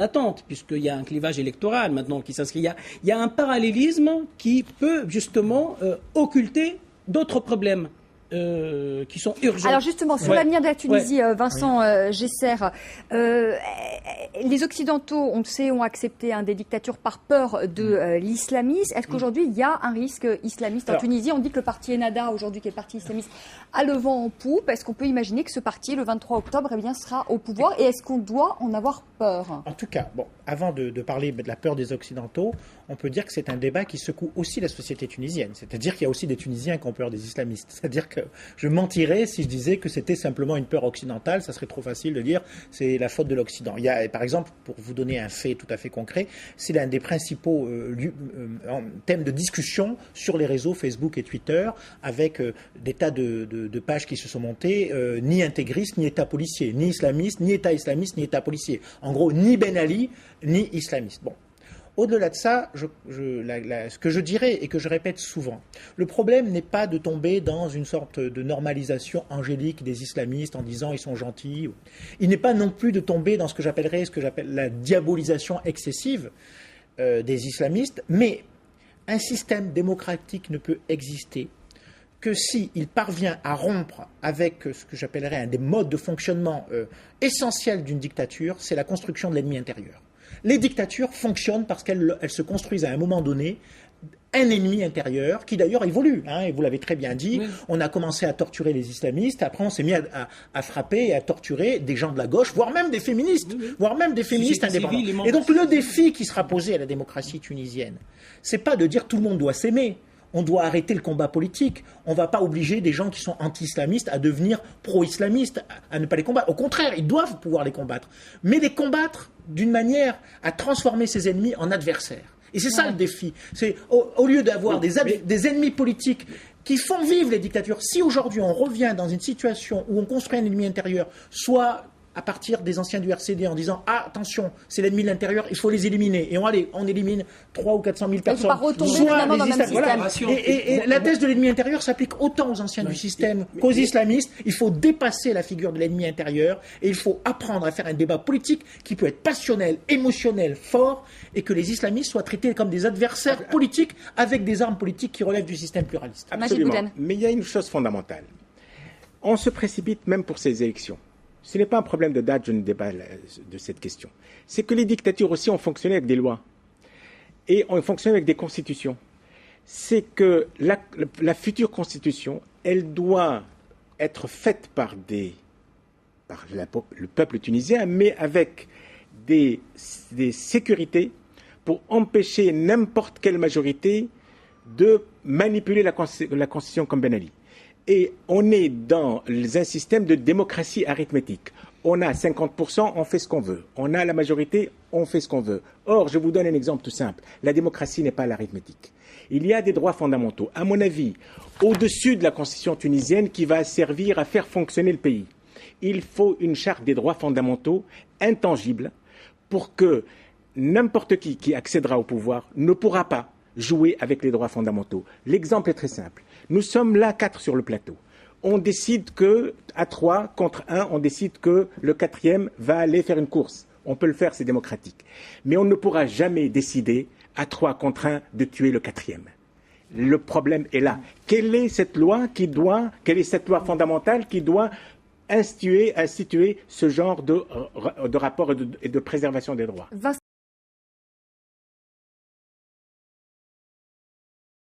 attente, puisqu'il y a un clivage électoral maintenant qui s'inscrit. Il y a un parallélisme qui peut justement occulter d'autres problèmes. Qui sont urgents. Alors justement, sur l'avenir de la Tunisie, Vincent Gesser, les Occidentaux, on le sait, ont accepté des dictatures par peur de l'islamisme. Est-ce qu'aujourd'hui, il y a un risque islamiste en Tunisie? On dit que le parti Ennahda, aujourd'hui, qui est le parti islamiste, a le vent en poupe. Est-ce qu'on peut imaginer que ce parti, le 23 octobre, sera au pouvoir? Et est-ce qu'on doit en avoir peur? En tout cas, avant de parler de la peur des Occidentaux, on peut dire que c'est un débat qui secoue aussi la société tunisienne. C'est-à-dire qu'il y a aussi des Tunisiens qui ont peur des islamistes. C'est-à-dire que je mentirais si je disais que c'était simplement une peur occidentale. Ça serait trop facile de dire c'est la faute de l'Occident. Il y a, par exemple, pour vous donner un fait tout à fait concret, c'est l'un des principaux thèmes de discussion sur les réseaux Facebook et Twitter, avec des tas de pages qui se sont montées, ni intégristes, ni État policier, ni islamiste, ni État islamiste, ni État policier. En gros, ni Ben Ali, ni islamiste. Bon. Au-delà de ça, ce que je dirais et que je répète souvent, le problème n'est pas de tomber dans une sorte de normalisation angélique des islamistes en disant ils sont gentils. Il n'est pas non plus de tomber dans ce que j'appelle la diabolisation excessive des islamistes, mais un système démocratique ne peut exister que s'il parvient à rompre avec ce que j'appellerais un des modes de fonctionnement essentiels d'une dictature, c'est la construction de l'ennemi intérieur. Les dictatures fonctionnent parce qu'elles se construisent à un moment donné un ennemi intérieur qui d'ailleurs évolue, et vous l'avez très bien dit, oui. On a commencé à torturer les islamistes, après on s'est mis à frapper et à torturer des gens de la gauche, voire même des féministes, indépendants. Et donc le défi qui sera posé à la démocratie tunisienne, c'est pas de dire tout le monde doit s'aimer. On doit arrêter le combat politique. On ne va pas obliger des gens qui sont anti-islamistes à devenir pro-islamistes, à ne pas les combattre. Au contraire, ils doivent pouvoir les combattre. Mais les combattre d'une manière à transformer ses ennemis en adversaires. Et c'est ça le défi. C'est au lieu d'avoir des ennemis politiques qui font vivre les dictatures, si aujourd'hui on revient dans une situation où on construit un ennemi intérieur, soit à partir des anciens du RCD en disant « Ah, attention, c'est l'ennemi de l'intérieur, il faut les éliminer. » Et on élimine 300 ou 400 000 personnes. Il ne faut pas retomber finalement dans le même système. Et la thèse de l'ennemi intérieur s'applique autant aux anciens du système qu'aux islamistes. Il faut dépasser la figure de l'ennemi intérieur et il faut apprendre à faire un débat politique qui peut être passionnel, émotionnel, fort, et que les islamistes soient traités comme des adversaires politiques avec des armes politiques qui relèvent du système pluraliste. Absolument. Mais il y a une chose fondamentale. On se précipite même pour ces élections. Ce n'est pas un problème de date, je ne débat de cette question. C'est que les dictatures aussi ont fonctionné avec des lois et ont fonctionné avec des constitutions. C'est que la future constitution, elle doit être faite par le peuple tunisien, mais avec des sécurités pour empêcher n'importe quelle majorité de manipuler la constitution comme Ben Ali. Et on est dans un système de démocratie arithmétique. On a 50%, on fait ce qu'on veut. On a la majorité, on fait ce qu'on veut. Or, je vous donne un exemple tout simple. La démocratie n'est pas l'arithmétique. Il y a des droits fondamentaux, à mon avis, au-dessus de la constitution tunisienne qui va servir à faire fonctionner le pays. Il faut une charte des droits fondamentaux intangible pour que n'importe qui accédera au pouvoir ne pourra pas jouer avec les droits fondamentaux. L'exemple est très simple. Nous sommes là 4 sur le plateau. On décide que, à 3 contre 1, on décide que le 4e va aller faire une course. On peut le faire, c'est démocratique. Mais on ne pourra jamais décider, à 3 contre 1, de tuer le 4e. Le problème est là. Quelle est cette loi fondamentale qui doit instituer ce genre de rapport et de préservation des droits?